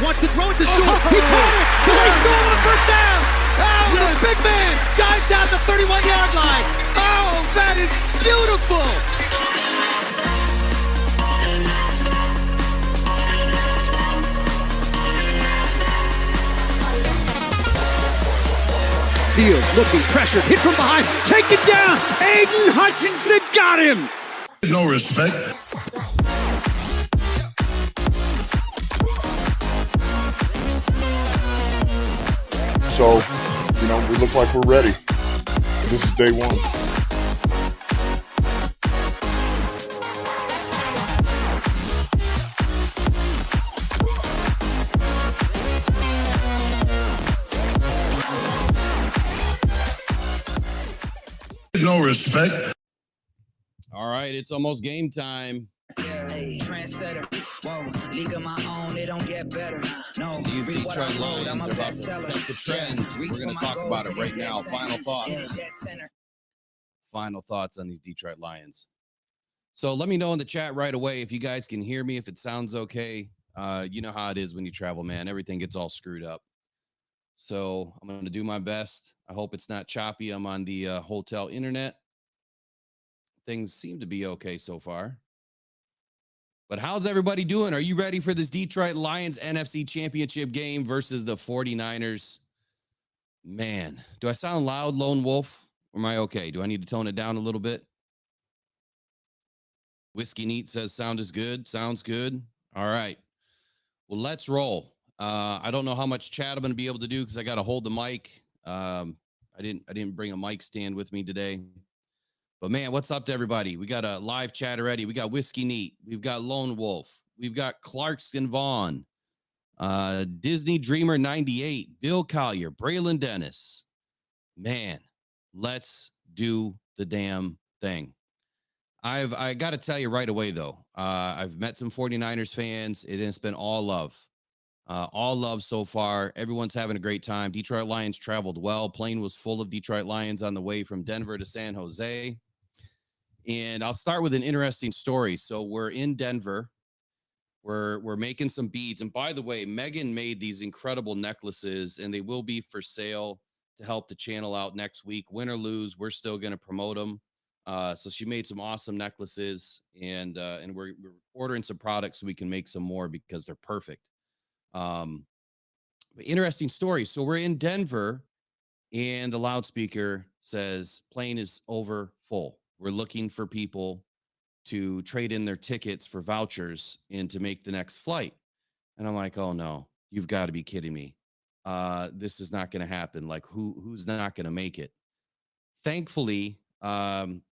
wants to throw it to Short. He caught it. He's still on the first down. Oh, yes. The big man dives down the 31-yard line. Oh, that is beautiful. Fields looking, pressured, hit from behind, take it down. Aiden Hutchinson got him. No respect. So, we look like we're ready. This is day one. No respect. All right, it's almost game time. Hey, trendsetter. Whoa, league of my own, it don't get better. No, these Detroit Lions are about to set the trend. We're going to talk about it right now. Final thoughts. Final thoughts on these Detroit Lions. So let me know in the chat right away if you guys can hear me, if it sounds okay. You know how it is when you travel, man. Everything gets all screwed up. So I'm going to do my best. I hope it's not choppy. I'm on the hotel internet. Things seem to be okay so far. But how's everybody doing? Are you ready for this Detroit Lions NFC Championship game versus the 49ers? Man, do I sound loud, Lone Wolf? Or am I okay? Do I need to tone it down a little bit? Whiskey Neat says sound is good. Sounds good. All right. Well, let's roll. I don't know how much chat I'm going to be able to do because I got to hold the mic. I didn't bring a mic stand with me today. But, man, what's up to everybody? We got a live chat already. We got Whiskey Neat. We've got Lone Wolf. We've got Clarkston Vaughn. Disney Dreamer 98. Bill Collier. Braylon Dennis. Man, let's do the damn thing. I got to tell you right away, though. I've met some 49ers fans. It's been all love. All love so far. Everyone's having a great time. Detroit Lions traveled well. Plane was full of Detroit Lions on the way from Denver to San Jose. And I'll start with an interesting story. So we're in Denver. We're making some beads. And by the way, Megan made these incredible necklaces, and they will be for sale to help the channel out next week. Win or lose, we're still going to promote them. So she made some awesome necklaces, and we're ordering some products so we can make some more because they're perfect. But interesting story. So we're in Denver, and the loudspeaker says plane is over full. We're looking for people to trade in their tickets for vouchers and to make the next flight. And I'm like, oh no, you've got to be kidding me. This is not going to happen. Like who's not going to make it? Thankfully, some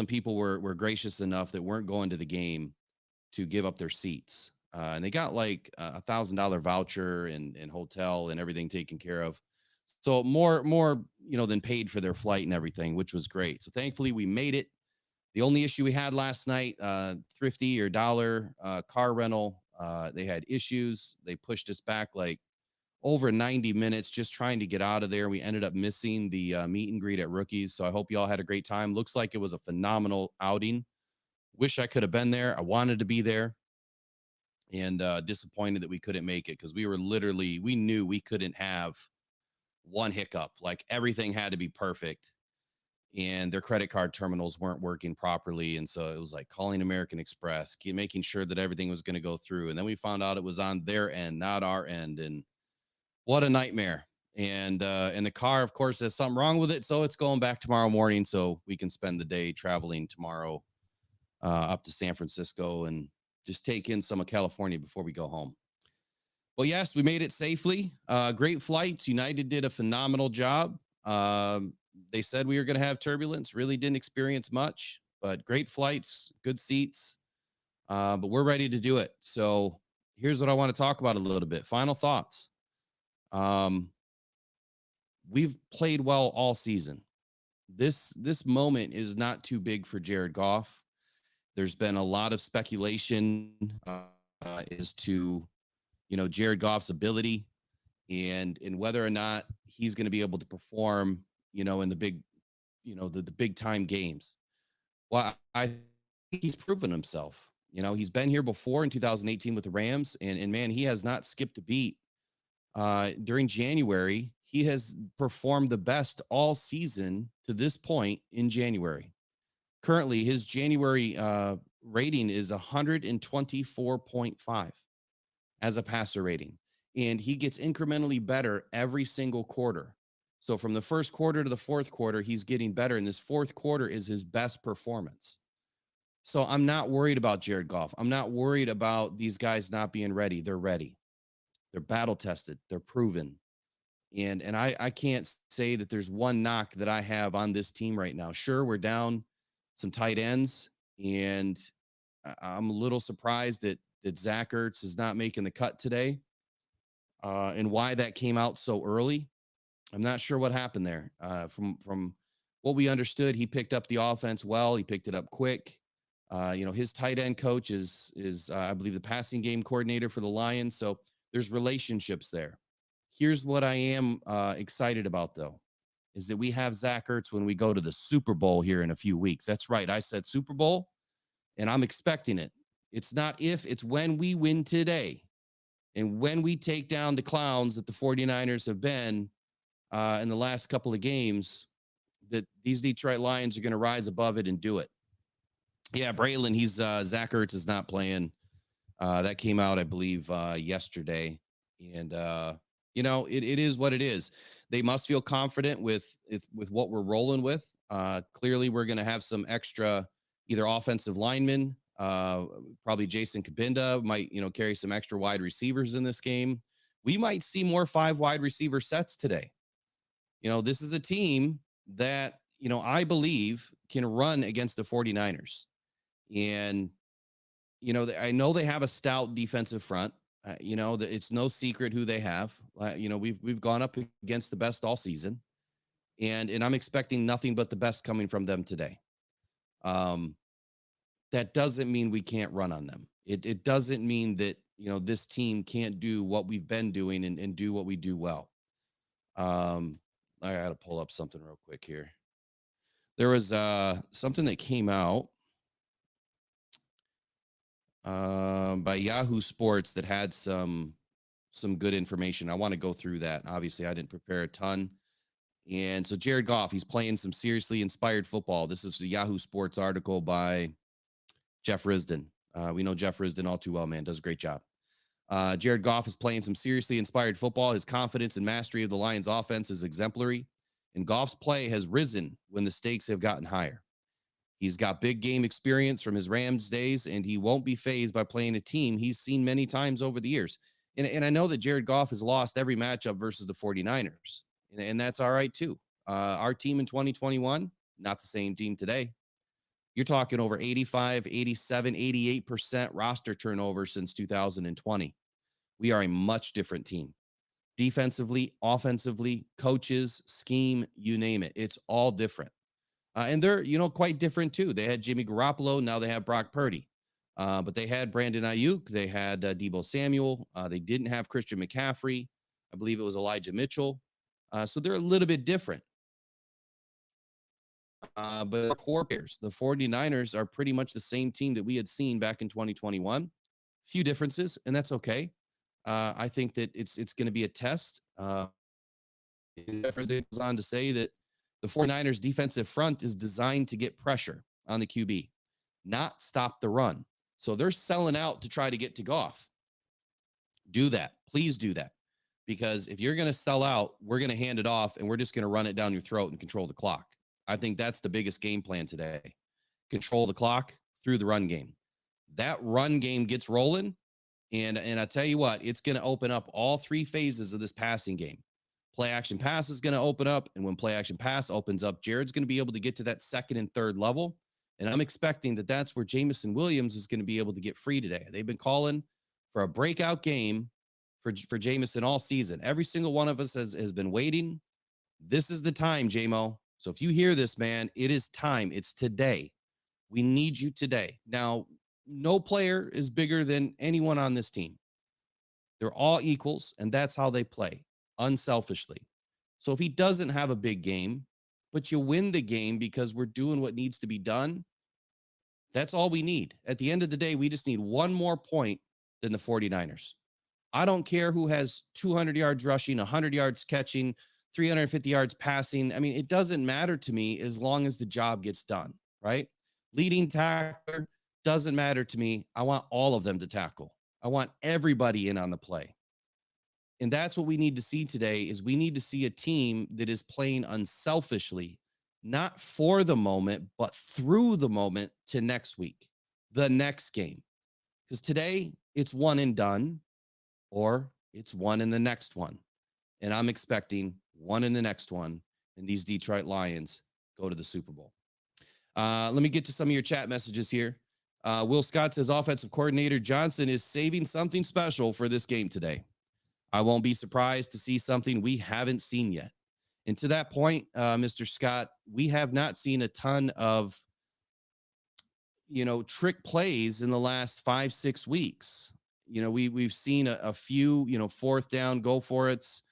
people were gracious enough that weren't going to the game to give up their seats. And they got like $1,000 voucher and hotel and everything taken care of. So more, than paid for their flight and everything, which was great. So thankfully we made it. The only issue we had last night, Thrifty or Dollar car rental, they had issues. They pushed us back like over 90 minutes just trying to get out of there. We ended up missing the meet and greet at Rookies. So I hope you all had a great time. Looks like it was a phenomenal outing. Wish I could have been there. I wanted to be there. And disappointed that we couldn't make it because we knew we couldn't have one hiccup. Like everything had to be perfect. And their credit card terminals weren't working properly. And so it was like calling American Express, making sure that everything was going to go through. And then we found out it was on their end, not our end. And what a nightmare. And the car, of course, has something wrong with it. So it's going back tomorrow morning so we can spend the day traveling tomorrow up to San Francisco and just take in some of California before we go home. Well, yes, we made it safely. Great flights. United did a phenomenal job. They said we were going to have turbulence. Really didn't experience much, but great flights, good seats. But we're ready to do it. So here's what I want to talk about a little bit. Final thoughts. We've played well all season. This moment is not too big for Jared Goff. There's been a lot of speculation as to, Jared Goff's ability and whether or not he's going to be able to perform, in the big, the big time games. Well, I think he's proven himself. He's been here before in 2018 with the Rams, and man, he has not skipped a beat during January, he has performed the best all season to this point in January. Currently, his January rating is 124.5 as a passer rating, and he gets incrementally better every single quarter. So from the first quarter to the fourth quarter, he's getting better, and this fourth quarter is his best performance. So I'm not worried about Jared Goff. I'm not worried about these guys not being ready. They're ready. They're battle tested. They're proven. And I can't say that there's one knock that I have on this team right now. Sure, we're down some tight ends, and I'm a little surprised that Zach Ertz is not making the cut today, and why that came out so early. I'm not sure what happened there. From what we understood, he picked up the offense well. He picked it up quick. His tight end coach is I believe the passing game coordinator for the Lions. So there's relationships there. Here's what I am excited about, though, is that we have Zach Ertz when we go to the Super Bowl here in a few weeks. That's right. I said Super Bowl, and I'm expecting it. It's not if, it's when we win today. And when we take down the clowns that the 49ers have been in the last couple of games, that these Detroit Lions are going to rise above it and do it. Yeah, Braylon, Zach Ertz is not playing. That came out, I believe, yesterday. And, it is what it is. They must feel confident with what we're rolling with. Clearly, we're going to have some extra either offensive linemen. Probably Jason Kabinda might, carry some extra wide receivers in this game. We might see more 5 wide receiver sets today. This is a team that, I believe can run against the 49ers. And, I know they have a stout defensive front. That it's no secret who they have. We've gone up against the best all season, and I'm expecting nothing but the best coming from them today. That doesn't mean we can't run on them. It doesn't mean that, this team can't do what we've been doing and do what we do well. I got to pull up something real quick here. There was something that came out by Yahoo Sports that had some good information. I want to go through that. Obviously, I didn't prepare a ton. And so Jared Goff, he's playing some seriously inspired football. This is the Yahoo Sports article by Jeff Risdon. We know Jeff Risdon all too well, man. Does a great job. Jared Goff is playing some seriously inspired football. His confidence and mastery of the Lions offense is exemplary, and Goff's play has risen when the stakes have gotten higher. He's got big game experience from his Rams days, and he won't be fazed by playing a team he's seen many times over the years. And I know that Jared Goff has lost every matchup versus the 49ers, and that's all right, too. Our team in 2021, not the same team today. You're talking over 85, 87, 88% roster turnover since 2020. We are a much different team. Defensively, offensively, coaches, scheme, you name it. It's all different. And they're, quite different too. They had Jimmy Garoppolo. Now they have Brock Purdy. But they had Brandon Ayuk. They had Deebo Samuel. They didn't have Christian McCaffrey. I believe it was Elijah Mitchell. So they're a little bit different. But our core players, the 49ers, are pretty much the same team that we had seen back in 2021. Few differences, and that's okay. I think that it's going to be a test. Jefferson goes on to say that the 49ers defensive front is designed to get pressure on the QB, not stop the run. So they're selling out to try to get to Goff. Do that. Please do that. Because if you're going to sell out, we're going to hand it off, and we're just going to run it down your throat and control the clock. I think that's the biggest game plan today. Control the clock through the run game. That run game gets rolling, and I tell you what, it's going to open up all 3 phases of this passing game. Play action pass is going to open up, and when play action pass opens up, Jared's going to be able to get to that second and third level, and I'm expecting that that's where Jameson Williams is going to be able to get free today. They've been calling for a breakout game for Jameson all season. Every single one of us has been waiting. This is the time, JMO. So if you hear this, man, it is time. It's today. We need you today. Now, no player is bigger than anyone on this team. They're all equals, and that's how they play, unselfishly. So if he doesn't have a big game, but you win the game because we're doing what needs to be done, that's all we need. At the end of the day, we just need one more point than the 49ers. I don't care who has 200 yards rushing, 100 yards catching, 350 yards passing. I mean, it doesn't matter to me as long as the job gets done, right? Leading tackler doesn't matter to me. I want all of them to tackle. I want everybody in on the play. And that's what we need to see today is we need to see a team that is playing unselfishly, not for the moment, but through the moment to next week, the next game. Because today it's one and done, or it's one in the next one. And I'm expecting one in the next one, and these Detroit Lions go to the Super Bowl. Let me get to some of your chat messages here. Will Scott says offensive coordinator Johnson is saving something special for this game today. I won't be surprised to see something we haven't seen yet. And to that point, Mr. Scott, we have not seen a ton of, trick plays in the last 5-6 weeks. We've seen a few, fourth down, go for it's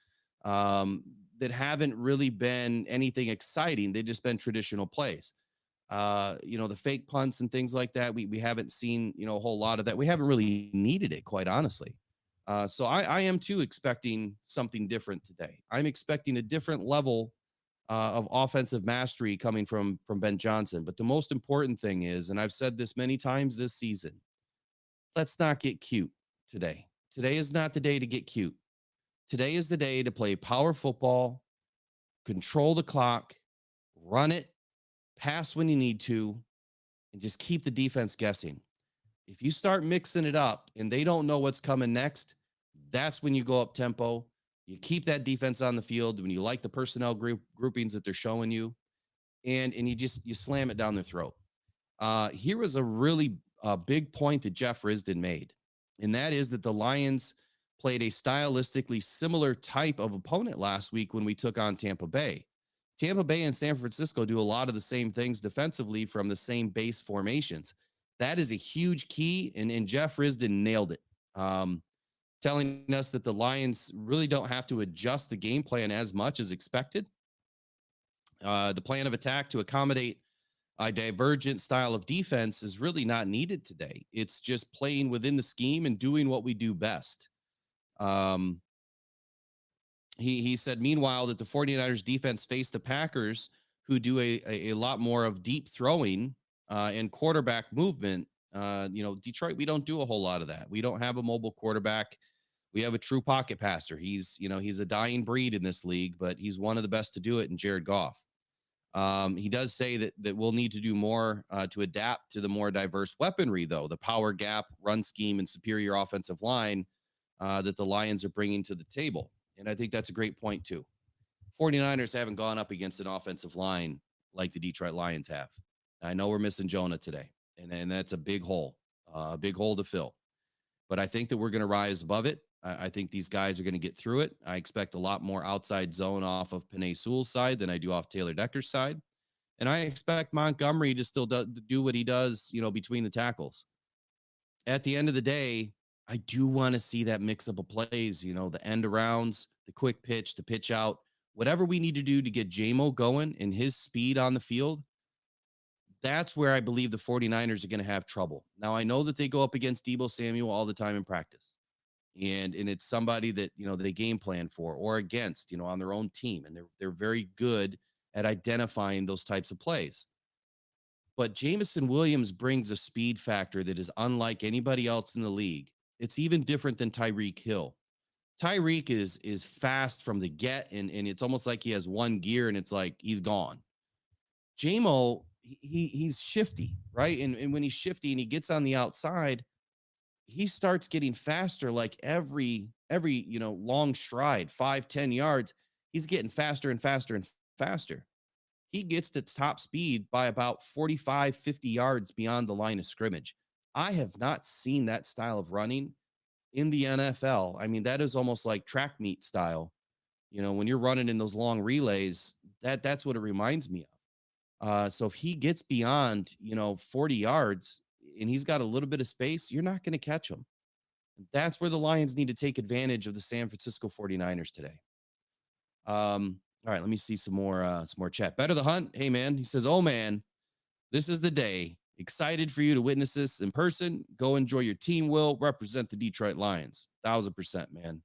that haven't really been anything exciting. They've just been traditional plays. The fake punts and things like that. We haven't seen, a whole lot of that. We haven't really needed it, quite honestly. So I am too expecting something different today. I'm expecting a different level of offensive mastery coming from Ben Johnson. But the most important thing is, and I've said this many times this season, let's not get cute today. Today is not the day to get cute. Today is the day to play power football, control the clock, run it, pass when you need to, and just keep the defense guessing. If you start mixing it up and they don't know what's coming next, that's when you go up tempo. You keep that defense on the field when you like the personnel groupings that they're showing you, and you slam it down their throat. Here was a really big point that Jeff Risdon made, and that is that the Lions played a stylistically similar type of opponent last week when we took on Tampa Bay. Tampa Bay and San Francisco do a lot of the same things defensively from the same base formations. That is a huge key, and Jeff Risdon nailed it, telling us that the Lions really don't have to adjust the game plan as much as expected. The plan of attack to accommodate a divergent style of defense is really not needed today. It's just playing within the scheme and doing what we do best. He said, meanwhile, that the 49ers defense faced the Packers, who do a lot more of deep throwing and quarterback movement. Detroit, we don't do a whole lot of that. We don't have a mobile quarterback. We have a true pocket passer. He's a dying breed in this league, but he's one of the best to do it in Jared Goff. He does say that we'll need to do more to adapt to the more diverse weaponry, though, the power gap, run scheme, and superior offensive line that the Lions are bringing to the table. And I think that's a great point, too. 49ers haven't gone up against an offensive line like the Detroit Lions have. I know we're missing Jonah today, and that's a big hole to fill. But I think that we're going to rise above it. I think these guys are going to get through it. I expect a lot more outside zone off of Penei Sewell's side than I do off Taylor Decker's side. And I expect Montgomery to still do what he does, between the tackles. At the end of the day, I do want to see that mix up of plays, the end arounds, the quick pitch, the pitch out, whatever we need to do to get J-Mo going and his speed on the field. That's where I believe the 49ers are going to have trouble. Now, I know that they go up against Deebo Samuel all the time in practice. And it's somebody that, they game plan for or against, on their own team. And they're very good at identifying those types of plays. But Jameson Williams brings a speed factor that is unlike anybody else in the league. It's even different than Tyreek Hill. Tyreek is fast from the get, and it's almost like he has one gear and it's like he's gone. J-Mo, he's shifty, right? And when he's shifty and he gets on the outside, he starts getting faster like every long stride, 5-10 yards. He's getting faster and faster and faster. He gets to top speed by about 45-50 yards beyond the line of scrimmage. I have not seen that style of running in the NFL. I mean, that is almost like track meet style. When you're running in those long relays, that's what it reminds me of. So if he gets beyond, 40 yards and he's got a little bit of space, you're not going to catch him. That's where the Lions need to take advantage of the San Francisco 49ers today. All right, let me see some more chat. Better the Hunt. Hey, man. He says, oh, man, this is the day Excited for you to witness this in person. Go enjoy your team. Will represent the Detroit Lions. 1,000%, man.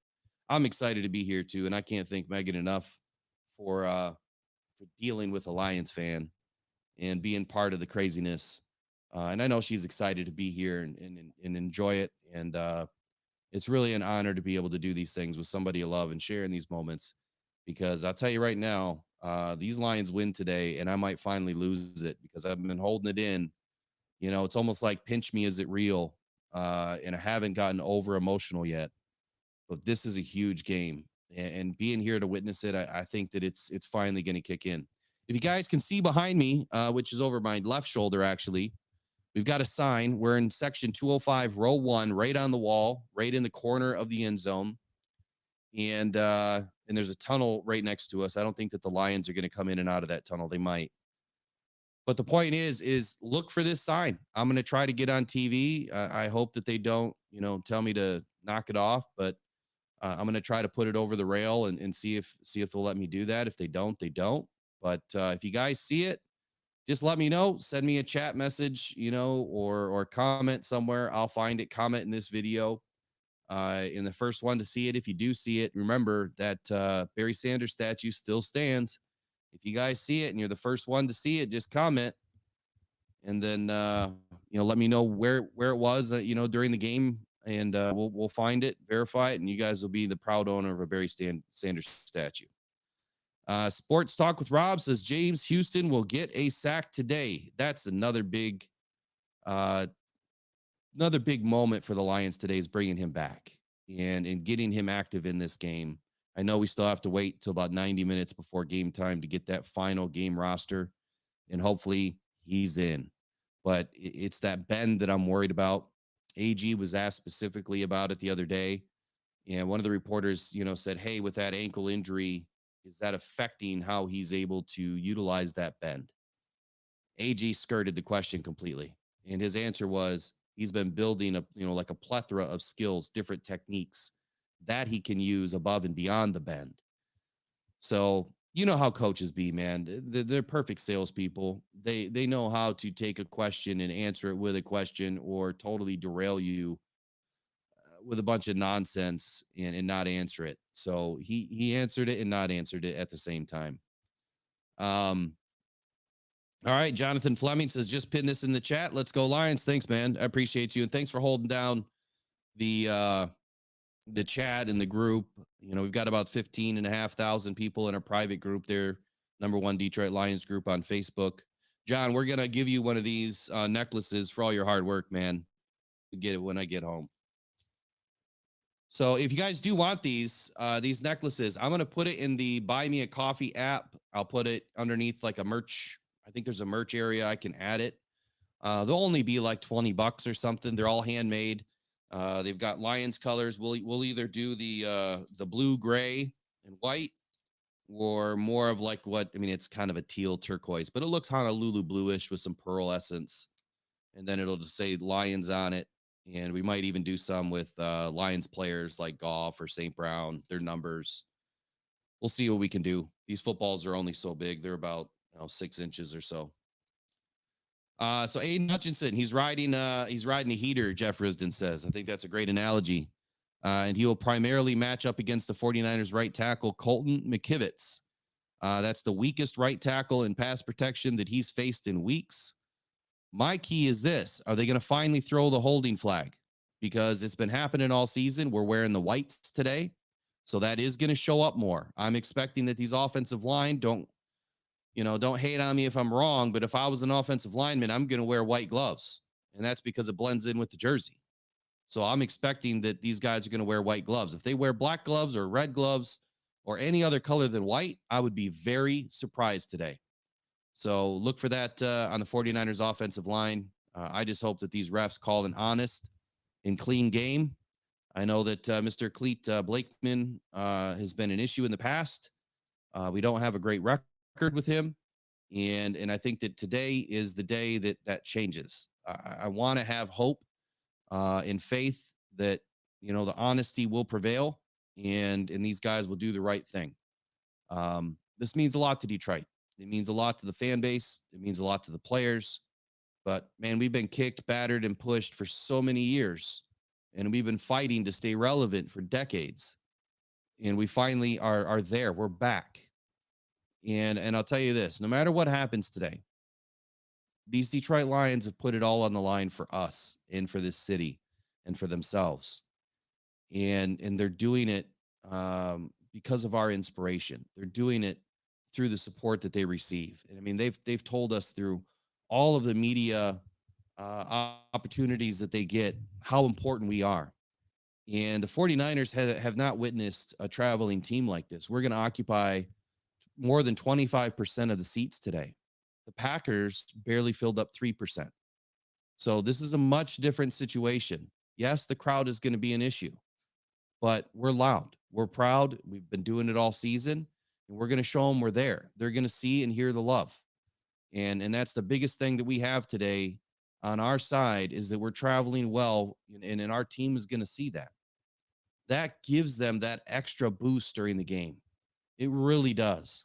I'm excited to be here too, and I can't thank Megan enough for dealing with a Lions fan and being part of the craziness. And I know she's excited to be here and enjoy it. And it's really an honor to be able to do these things with somebody you love and sharing these moments. Because I'll tell you right now, these Lions win today, and I might finally lose it because I've been holding it in. You know, it's almost like pinch me, is it real? And I haven't gotten over emotional yet. But this is a huge game, and being here to witness it, I think that it's finally going to kick in. If you guys can see behind me, which is over my left shoulder, actually, we've got a sign. We're in section 205, row 1, right on the wall, right in the corner of the end zone. And there's a tunnel right next to us. I don't think that the Lions are going to come in and out of that tunnel. They might. But the point is look for this sign. I'm going to try to get on TV. I hope that they don't, tell me to knock it off, but I'm going to try to put it over the rail and see if they'll let me do that. If they don't, they don't. But if you guys see it, just let me know. Send me a chat message, or comment somewhere. I'll find it. Comment in this video. In the first one to see it. If you do see it, remember that Barry Sanders statue still stands. If you guys see it and you're the first one to see it, just comment. And then, let me know where it was, during the game. And we'll find it, verify it, and you guys will be the proud owner of a Barry Sanders statue. Sports Talk with Rob says James Houston will get a sack today. That's another big moment for the Lions today, is bringing him back and getting him active in this game. I know we still have to wait till about 90 minutes before game time to get that final game roster, and hopefully he's in. But it's that bend that I'm worried about. AG was asked specifically about it the other day, and one of the reporters, said, hey, with that ankle injury, is that affecting how he's able to utilize that bend? AG skirted the question completely, and his answer was he's been building like a plethora of skills, different techniques that he can use above and beyond the bend. So you know how coaches be, man. They're perfect salespeople. They know how to take a question and answer it with a question, or totally derail you with a bunch of nonsense and not answer it. So he answered it and not answered it at the same time. All right, Jonathan Fleming says, just pin this in the chat. Let's go Lions. Thanks, man. I appreciate you, and thanks for holding down the chat in the group. We've got about 15,500 people in our private group there, #1 Detroit Lions group on Facebook. John, we're gonna give you one of these necklaces for all your hard work, man. You get it when I get home. So if you guys do want these necklaces, I'm gonna put it in the Buy Me a Coffee app. I'll put it underneath like a merch. I think there's a merch area. I can add it. They'll only be like $20 or something. They're all handmade. They've got Lions colors. We'll either do the blue, gray, and white, or more of like it's kind of a teal turquoise, but it looks Honolulu bluish with some pearl essence. And then it'll just say Lions on it. And we might even do some with Lions players like Goff or St. Brown, their numbers. We'll see what we can do. These footballs are only so big. They're about 6 inches or so. So Aiden Hutchinson, he's riding a heater, Jeff Risden says. I think that's a great analogy. And he will primarily match up against the 49ers right tackle, Colton McKivitz. That's the weakest right tackle in pass protection that he's faced in weeks. My key is this. Are they going to finally throw the holding flag? Because it's been happening all season. We're wearing the whites today. So that is going to show up more. I'm expecting that these offensive line don't hate on me if I'm wrong, but if I was an offensive lineman, I'm going to wear white gloves. And that's because it blends in with the jersey. So I'm expecting that these guys are going to wear white gloves. If they wear black gloves or red gloves or any other color than white, I would be very surprised today. So look for that on the 49ers offensive line. I just hope that these refs call an honest and clean game. I know that Mr. Cleet Blakeman has been an issue in the past. We don't have a great record with him. And I think that today is the day that changes. I want to have hope and faith that, the honesty will prevail and these guys will do the right thing. This means a lot to Detroit. It means a lot to the fan base. It means a lot to the players. But man, we've been kicked, battered, and pushed for so many years, and we've been fighting to stay relevant for decades. And we finally are there. We're back. And I'll tell you this: no matter what happens today, these Detroit Lions have put it all on the line for us and for this city and for themselves. And they're doing it because of our inspiration. They're doing it through the support that they receive. And I mean, they've told us through all of the media opportunities that they get how important we are. And the 49ers have not witnessed a traveling team like this. We're going to occupy more than 25% of the seats today. The Packers barely filled up 3%. So this is a much different situation. Yes, the crowd is going to be an issue, but we're loud. We're proud. We've been doing it all season, and we're going to show them we're there. They're going to see and hear the love. And that's the biggest thing that we have today on our side, is that we're traveling well, and our team is going to see that. That gives them that extra boost during the game. It really does.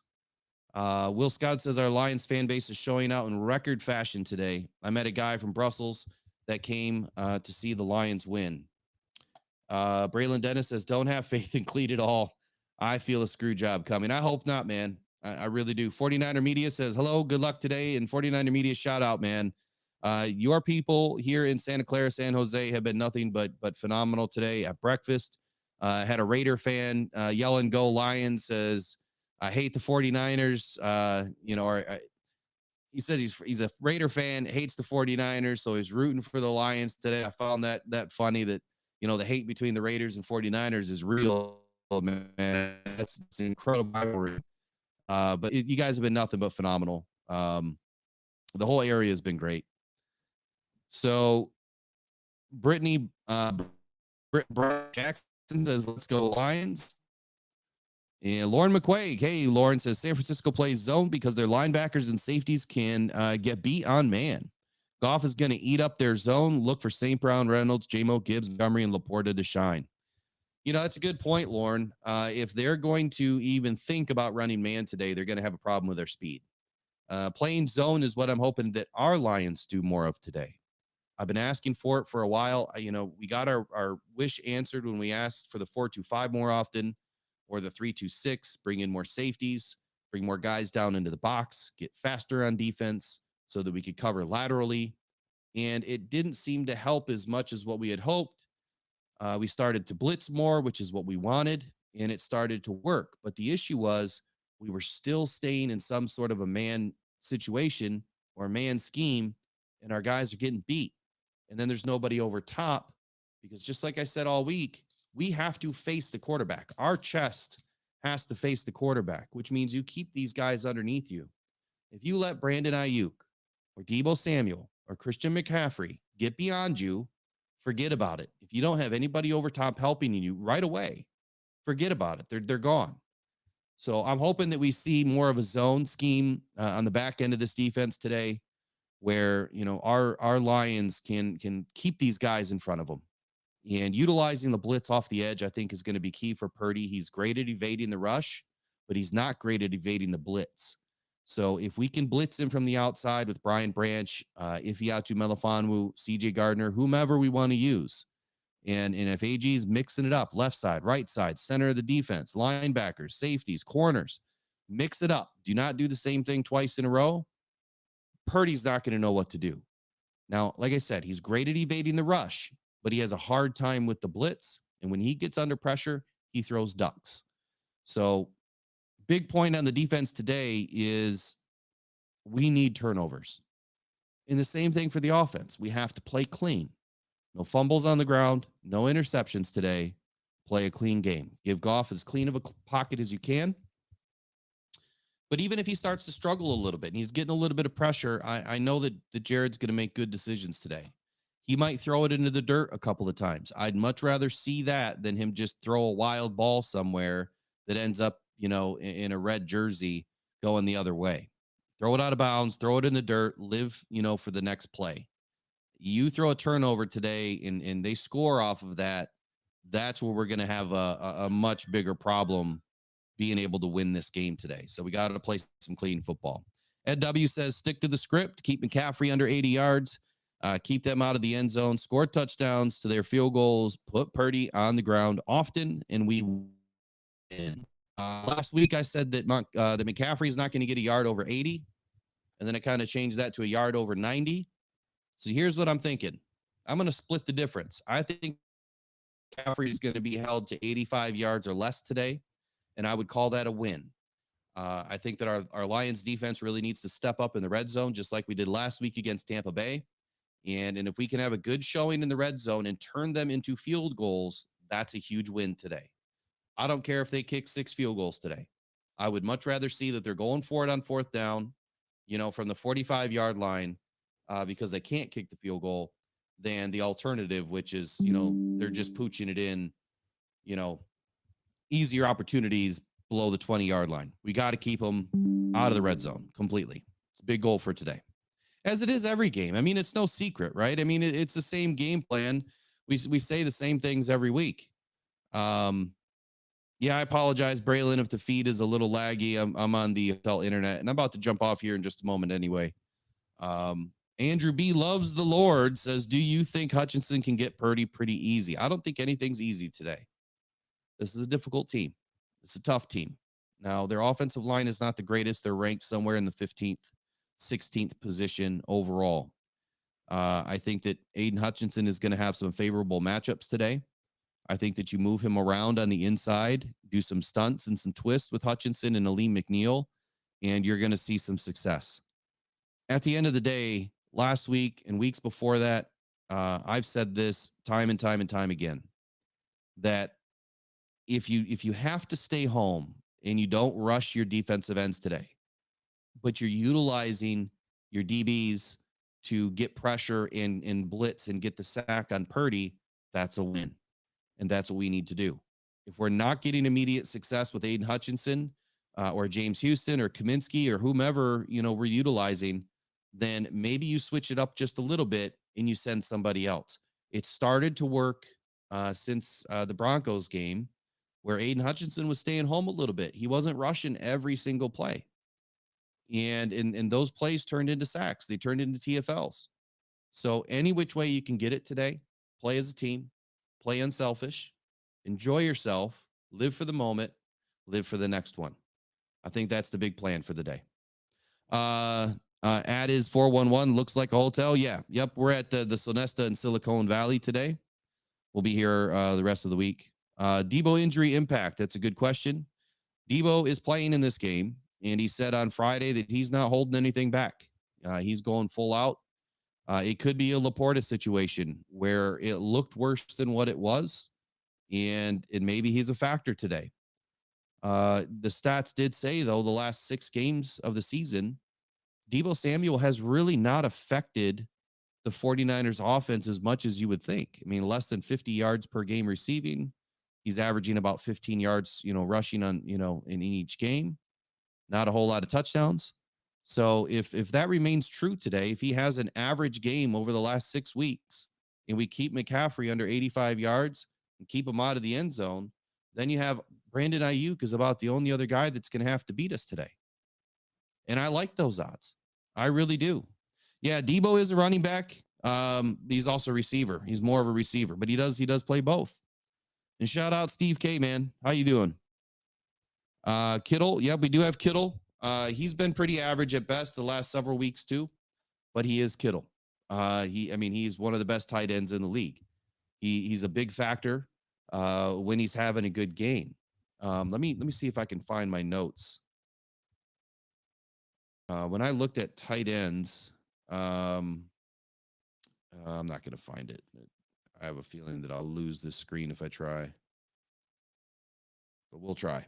Will Scott says our Lions fan base is showing out in record fashion today. I met a guy from Brussels that came to see the Lions win. Braylon Dennis says, don't have faith in Cleat at all. I feel a screw job coming. I hope not, man. I really do. 49er Media says, hello, good luck today. And 49er Media, shout out, man. Your people here in Santa Clara, San Jose have been nothing but phenomenal today at breakfast. Had a Raider fan yelling, go Lions, says, I hate the 49ers. He said he's a Raider fan, hates the 49ers, so he's rooting for the Lions today. I found that funny that, the hate between the Raiders and 49ers is real, man. That's an incredible rivalry. But you guys have been nothing but phenomenal. The whole area has been great. So Brittany Jackson says, let's go Lions. And Lauren McQuaig, hey, Lauren says San Francisco plays zone because their linebackers and safeties can get beat on man. Goff is going to eat up their zone. Look for St. Brown, Reynolds, J-Mo, Gibbs, Montgomery, and Laporta to shine. That's a good point, Lauren. If they're going to even think about running man today, they're going to have a problem with their speed. Playing zone is what I'm hoping that our Lions do more of today. I've been asking for it for a while. We got our wish answered when we asked for the 4-2-5 more often, or the 3-2-6, bring in more safeties, bring more guys down into the box, get faster on defense so that we could cover laterally. And it didn't seem to help as much as what we had hoped. We started to blitz more, which is what we wanted, and it started to work. But the issue was we were still staying in some sort of a man situation or a man scheme, and our guys are getting beat. And then there's nobody over top, because just like I said all week, we have to face the quarterback. Our chest has to face the quarterback, which means you keep these guys underneath you. If you let Brandon Ayuk or Deebo Samuel or Christian McCaffrey get beyond you, forget about it. If you don't have anybody over top helping you right away, forget about it. They're gone. So I'm hoping that we see more of a zone scheme on the back end of this defense today, where our Lions can keep these guys in front of them. And utilizing the blitz off the edge, I think, is going to be key for Purdy. He's great at evading the rush, but he's not great at evading the blitz. So if we can blitz him from the outside with Brian Branch, Ifeatu Melifonwu, CJ Gardner, whomever we want to use, and if AG's mixing it up, left side, right side, center of the defense, linebackers, safeties, corners, mix it up. Do not do the same thing twice in a row. Purdy's not going to know what to do. Now, like I said, he's great at evading the rush, but he has a hard time with the blitz. And when he gets under pressure, he throws ducks. So big point on the defense today is we need turnovers. And the same thing for the offense. We have to play clean. No fumbles on the ground, no interceptions today. Play a clean game. Give Goff as clean of a pocket as you can. But even if he starts to struggle a little bit and he's getting a little bit of pressure, I know that Jared's going to make good decisions today. He might throw it into the dirt a couple of times. I'd much rather see that than him just throw a wild ball somewhere that ends up, in a red jersey going the other way. Throw it out of bounds, throw it in the dirt, live, for the next play. You throw a turnover today and they score off of that, that's where we're going to have a much bigger problem being able to win this game today. So we got to play some clean football. Ed W says, stick to the script, keep McCaffrey under 80 yards, keep them out of the end zone, score touchdowns to their field goals, put Purdy on the ground often, and we win. Last week, I said that that McCaffrey is not going to get a yard over 80, and then I kind of changed that to a yard over 90. So here's what I'm thinking. I'm going to split the difference. I think McCaffrey is going to be held to 85 yards or less today, and I would call that a win. I think that our Lions defense really needs to step up in the red zone, just like we did last week against Tampa Bay. And if we can have a good showing in the red zone and turn them into field goals, that's a huge win today. I don't care if they kick 6 field goals today. I would much rather see that they're going for it on 4th down, from the 45-yard line, because they can't kick the field goal, than the alternative, which is, they're just pooching it in, easier opportunities below the 20-yard line. We got to keep them out of the red zone completely. It's a big goal for today, as it is every game. I mean, it's no secret, right? I mean, it's the same game plan. We say the same things every week. Yeah, I apologize, Braylon, if the feed is a little laggy. I'm on the hotel internet, and I'm about to jump off here in just a moment anyway. Andrew B. loves the Lord says, do you think Hutchinson can get Purdy pretty easy? I don't think anything's easy today. This is a difficult team. It's a tough team. Now, their offensive line is not the greatest. They're ranked somewhere in the 15th, 16th position overall. I think that Aiden Hutchinson is going to have some favorable matchups today. I think that you move him around on the inside, do some stunts and some twists with Hutchinson and Aleem McNeil, and you're going to see some success. At the end of the day, last week and weeks before that, I've said this time and time and time again, that if you have to stay home and you don't rush your defensive ends today, but you're utilizing your DBs to get pressure and blitz and get the sack on Purdy, that's a win. And that's what we need to do. If we're not getting immediate success with Aiden Hutchinson or James Houston or Kaminsky or whomever, we're utilizing, then maybe you switch it up just a little bit and you send somebody else. It started to work since the Broncos game, where Aiden Hutchinson was staying home a little bit. He wasn't rushing every single play. And those plays turned into sacks. They turned into TFLs. So any which way you can get it today, play as a team, play unselfish, enjoy yourself, live for the moment, live for the next one. I think that's the big plan for the day. Ad is 411, looks like a hotel. Yeah. Yep. We're at the Sonesta in Silicon Valley today. We'll be here the rest of the week. Debo injury impact. That's a good question. Debo is playing in this game, and he said on Friday that he's not holding anything back. He's going full out. It could be a Laporta situation where it looked worse than what it was, and maybe he's a factor today. The stats did say, though, the last 6 games of the season, Debo Samuel has really not affected the 49ers offense as much as you would think. I mean, less than 50 yards per game receiving. He's averaging about 15 yards, rushing on, in each game. Not a whole lot of touchdowns. So if that remains true today, if he has an average game over the last 6 weeks and we keep McCaffrey under 85 yards and keep him out of the end zone, then you have Brandon Ayuk is about the only other guy that's going to have to beat us today. And I like those odds. I really do. Yeah, Debo is a running back. He's also a receiver. He's more of a receiver, but he does play both. And shout out Steve K, man. How you doing? Kittle. Yeah, we do have Kittle. He's been pretty average at best the last several weeks too, but he is Kittle. He's one of the best tight ends in the league. He's a big factor when he's having a good game. Let me see if I can find my notes. When I looked at tight ends, I'm not going to find it. I have a feeling that I'll lose this screen if I try, but we'll try.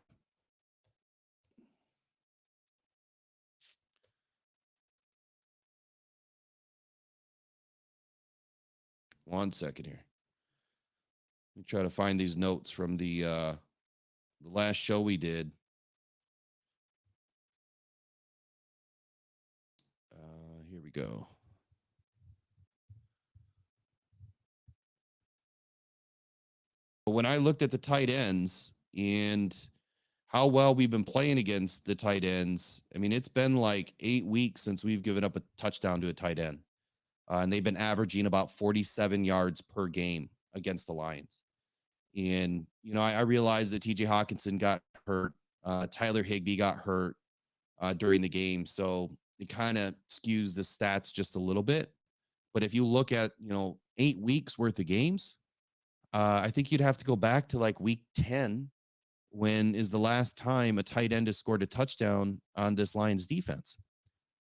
One second here. Let me try to find these notes from the last show we did. Here we go. When I looked at the tight ends and how well we've been playing against the tight ends. I mean, it's been like 8 weeks since we've given up a touchdown to a tight end. And they've been averaging about 47 yards per game against the Lions. And, you know, I realized that TJ Hawkinson got hurt. Tyler Higbee got hurt during the game. So it kind of skews the stats just a little bit. But if you look at, you know, 8 weeks worth of games, I think you'd have to go back to like week 10, when is the last time a tight end has scored a touchdown on this Lions defense.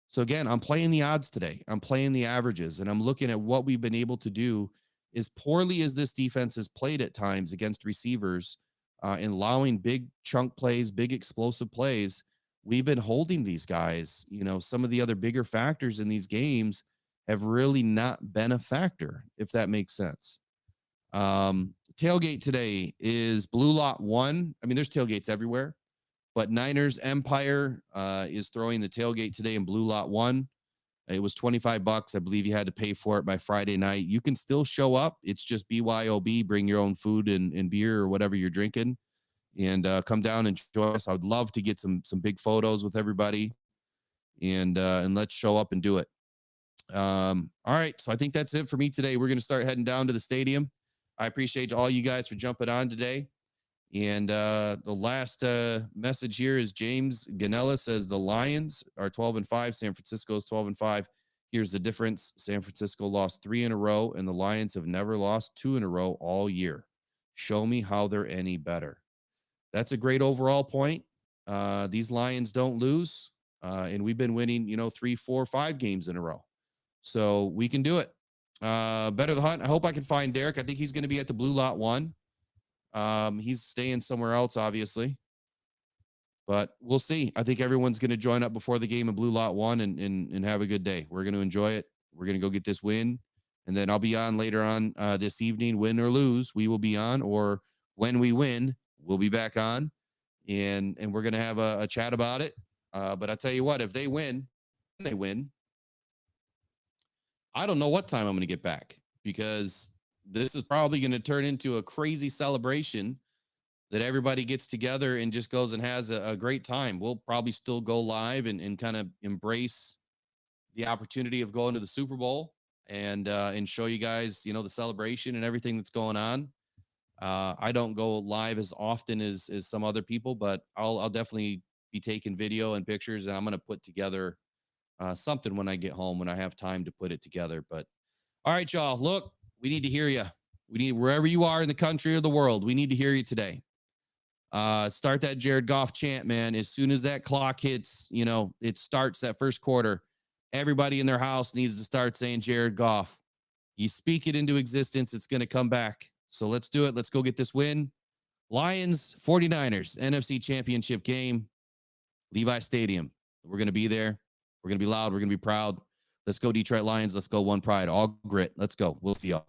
So again, I'm playing the odds today. I'm playing the averages, and I'm looking at what we've been able to do. As poorly as this defense has played at times against receivers, and allowing big chunk plays, big explosive plays, we've been holding these guys. You know, some of the other bigger factors in these games have really not been a factor, if that makes sense. Tailgate today is Blue Lot 1. I mean, there's tailgates everywhere, but Niners Empire is throwing the tailgate today in Blue Lot 1. It was $25. I believe you had to pay for it by Friday night. You can still show up. It's just BYOB, bring your own food and beer or whatever you're drinking, and come down and join us. I would love to get some big photos with everybody, and let's show up and do it. All right, so I think that's it for me today. We're going to start heading down to the stadium. I appreciate all you guys for jumping on today. And the last message here is James Ganella says the Lions are 12-5. San Francisco is 12-5. Here's the difference. San Francisco lost 3 in a row, and the Lions have never lost 2 in a row all year. Show me how they're any better. That's a great overall point. These Lions don't lose, and we've been winning, you know, 3, 4, 5 games in a row. So we can do it. Better the hunt. I hope I can find Derek. I think he's going to be at the Blue Lot 1. He's staying somewhere else, obviously, but we'll see. I think everyone's going to join up before the game in Blue Lot 1 and have a good day. We're going to enjoy it. We're going to go get this win, and then I'll be on later on this evening. Win or lose, we will be on, or when we win, we'll be back on, and we're going to have a chat about it. But I tell you what, if they win, they win. I don't know what time I'm going to get back, because this is probably going to turn into a crazy celebration that everybody gets together and just goes and has a great time. We'll probably still go live and kind of embrace the opportunity of going to the Super Bowl and show you guys, you know, the celebration and everything that's going on. I don't go live as often as some other people, but I'll definitely be taking video and pictures, and I'm going to put together something when I get home, when I have time to put it together. But all right, y'all, look, we need to hear you. We need, wherever you are in the country or the world, we need to hear you today. Start that Jared Goff chant, man. As soon as that clock hits, you know, it starts that first quarter, everybody in their house needs to start saying Jared Goff. You speak it into existence, it's going to come back. So let's do it. Let's go get this win. Lions, 49ers, NFC Championship game, Levi Stadium. We're going to be there. We're going to be loud. We're going to be proud. Let's go, Detroit Lions. Let's go, One Pride. All grit. Let's go. We'll see y'all.